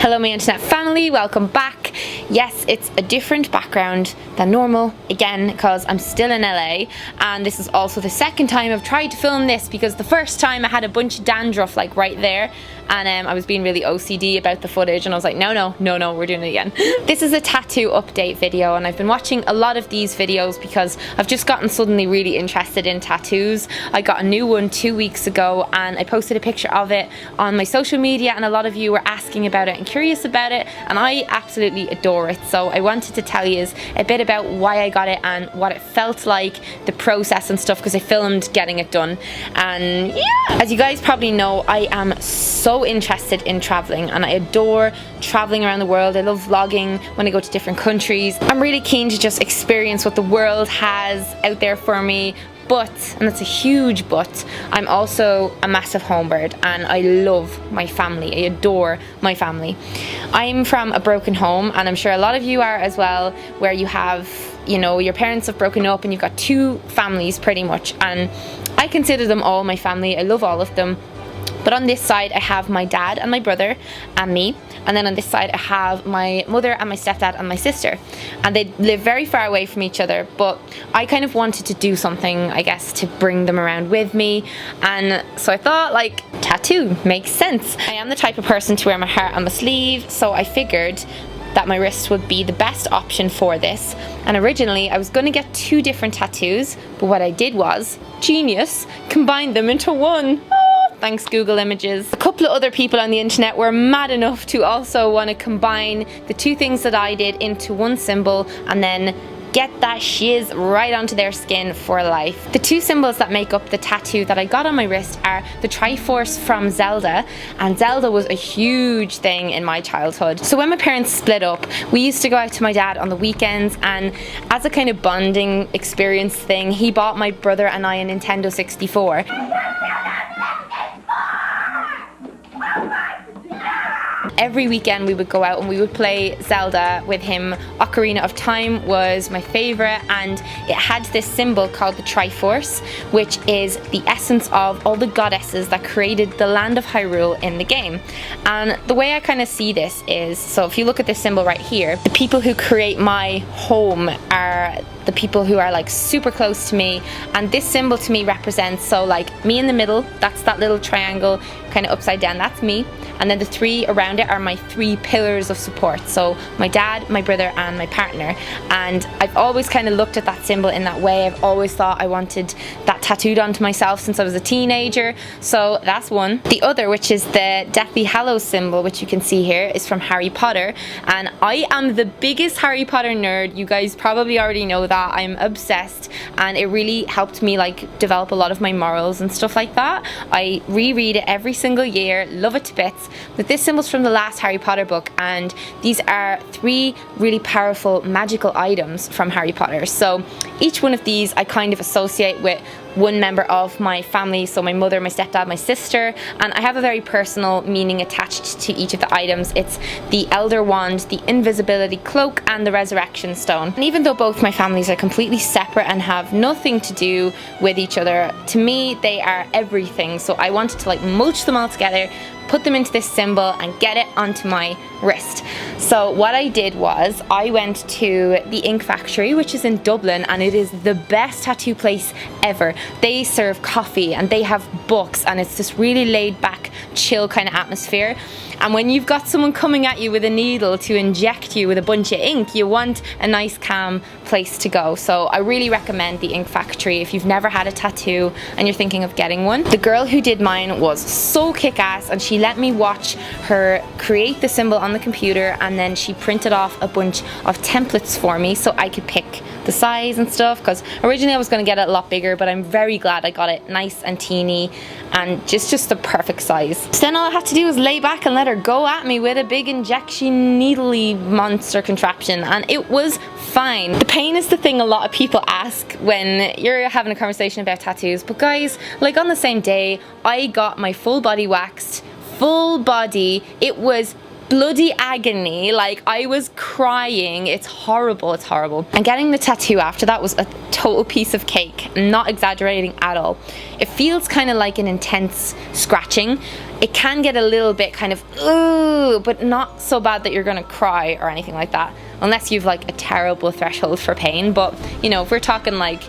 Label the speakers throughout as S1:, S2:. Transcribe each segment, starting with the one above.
S1: Hello my internet family, welcome back. Yes, it's a different background than normal, again, because I'm still in LA, and this is also the second time I've tried to film this, because the first time I had a bunch of dandruff like right there, and I was being really OCD about the footage, and I was like, no, we're doing it again. This is a tattoo update video, and I've been watching a lot of these videos because I've just gotten suddenly really interested in tattoos. I got a new one 2 weeks ago, and I posted a picture of it on my social media, and a lot of you were asking about it and curious about it, and I absolutely adore it. So I wanted to tell you a bit about why I got it and what it felt like, the process and stuff, because I filmed getting it done. And yeah, as you guys probably know, I am so interested in traveling, and I adore traveling around the world. I love vlogging when I go to different countries. I'm really keen to just experience what the world has out there for me. But, and that's a huge but, I'm also a massive homebird, and I love my family. I adore my family. I'm from a broken home, and I'm sure a lot of you are as well, where you have, you know, your parents have broken up and you've got two families pretty much, and I consider them all my family. I love all of them. But on this side I have my dad and my brother and me, and then on this side I have my mother and my stepdad and my sister, and they live very far away from each other. But I kind of wanted to do something, I guess, to bring them around with me, and so I thought, like, tattoo makes sense. I am the type of person to wear my heart on my sleeve, so I figured that my wrist would be the best option for this. And originally I was going to get two different tattoos, but what I did was, genius, combine them into one. Thanks Google Images. A couple of other people on the internet were mad enough to also want to combine the two things that I did into one symbol and then get that shiz right onto their skin for life. The two symbols that make up the tattoo that I got on my wrist are the Triforce from Zelda, and Zelda was a huge thing in my childhood. So when my parents split up, we used to go out to my dad on the weekends, and as a kind of bonding experience thing, he bought my brother and I a Nintendo 64. Every weekend we would go out and we would play Zelda with him. Ocarina of Time was my favourite, and it had this symbol called the Triforce, which is the essence of all the goddesses that created the land of Hyrule in the game. And the way I kind of see this is, so if you look at this symbol right here, the people who create my home are the people who are like super close to me, and this symbol to me represents, so like me in the middle, that's that little triangle kind of upside down, that's me, and then the three around it are my three pillars of support, so my dad, my brother and my partner. And I've always kind of looked at that symbol in that way. I've always thought I wanted that tattooed onto myself since I was a teenager, so that's one. The other, which is the Deathly Hallows symbol, which you can see here, is from Harry Potter, and I am the biggest Harry Potter nerd. You guys probably already know that. I'm obsessed, and it really helped me like develop a lot of my morals and stuff like that. I reread it every single year, love it to bits. But this symbol's from the last Harry Potter book, and these are three really powerful magical items from Harry Potter. So each one of these I kind of associate with one member of my family, so my mother, my stepdad, my sister, and I have a very personal meaning attached to each of the items. It's the Elder Wand, the Invisibility Cloak, and the Resurrection Stone. And even though both my families are completely separate and have nothing to do with each other, to me they are everything. So I wanted to like mulch them all together, put them into this symbol and get it onto my wrist. So what I did was I went to the Ink Factory, which is in Dublin, and it is the best tattoo place ever. They serve coffee and they have books, and it's this really laid back, chill kind of atmosphere. And when you've got someone coming at you with a needle to inject you with a bunch of ink, you want a nice calm place to go. So I really recommend the Ink Factory if you've never had a tattoo and you're thinking of getting one. The girl who did mine was so kick-ass, and she let me watch her create the symbol on the computer, and then she printed off a bunch of templates for me so I could pick the size and stuff, because originally I was going to get it a lot bigger, but I'm very glad I got it nice and teeny and just the perfect size. So then all I had to do was lay back and let her go at me with a big injection needly monster contraption, and it was fine. The pain is the thing a lot of people ask when you're having a conversation about tattoos, but guys, like on the same day I got my full body waxed, full body. It was bloody agony, like I was crying. It's horrible, it's horrible. And getting the tattoo after that was a total piece of cake, not exaggerating at all. It feels kind of like an intense scratching. it can get a little bit kind of, ooh, but not so bad that you're gonna cry or anything like that, unless you've like a terrible threshold for pain. But you know, if we're talking like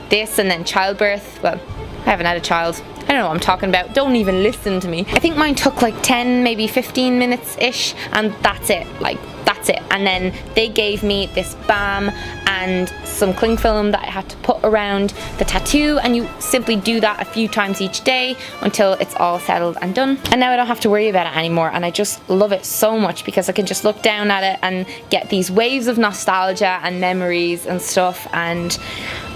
S1: this and then childbirth, well, I haven't had a child. I don't know what I'm talking about. Don't even listen to me. I think mine took like 10, maybe 15 minutes-ish, and that's it. Like, that's it. And then they gave me this balm and some cling film that I had to put around the tattoo, and you simply do that a few times each day until it's all settled and done. And now I don't have to worry about it anymore, and I just love it so much because I can just look down at it and get these waves of nostalgia and memories and stuff, and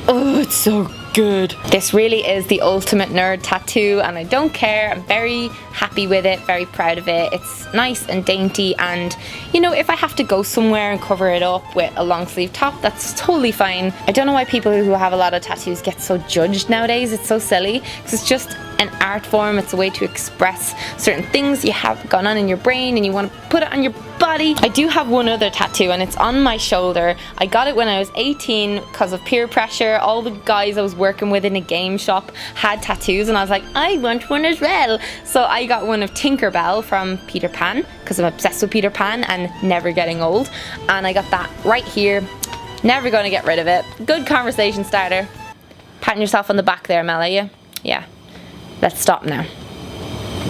S1: oh, it's so good. This really is the ultimate nerd tattoo, and I don't care. I'm very happy with it, very proud of it. It's nice and dainty, and you know, if I have to go somewhere and cover it up with a long sleeve top, that's totally fine. I don't know why people who have a lot of tattoos get so judged nowadays. It's so silly, because it's just an art form. It's a way to express certain things you have gone on in your brain and you want to put it on your body. I do have one other tattoo, and it's on my shoulder. I got it when I was 18 because of peer pressure. All the guys I was working with in a game shop had tattoos, and I was like, I want one as well. So I got one of Tinkerbell from Peter Pan, because I'm obsessed with Peter Pan and never getting old. And I got that right here. Never gonna get rid of it. Good conversation starter. Patting yourself on the back there, Mel, are you? Yeah. Let's stop now.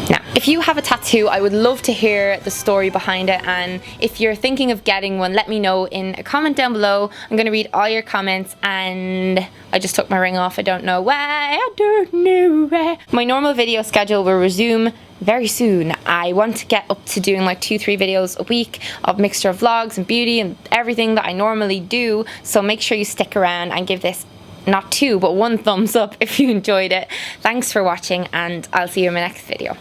S1: Now, if you have a tattoo, I would love to hear the story behind it, and if you're thinking of getting one, let me know in a comment down below. I'm going to read all your comments, and I just took my ring off. I don't know why. I don't know why. My normal video schedule will resume very soon. I want to get up to doing like 2-3 videos a week of mixture of vlogs and beauty and everything that I normally do, so make sure you stick around and give this not 2 but 1 thumbs up if you enjoyed it. Thanks for watching, and I'll see you in my next video.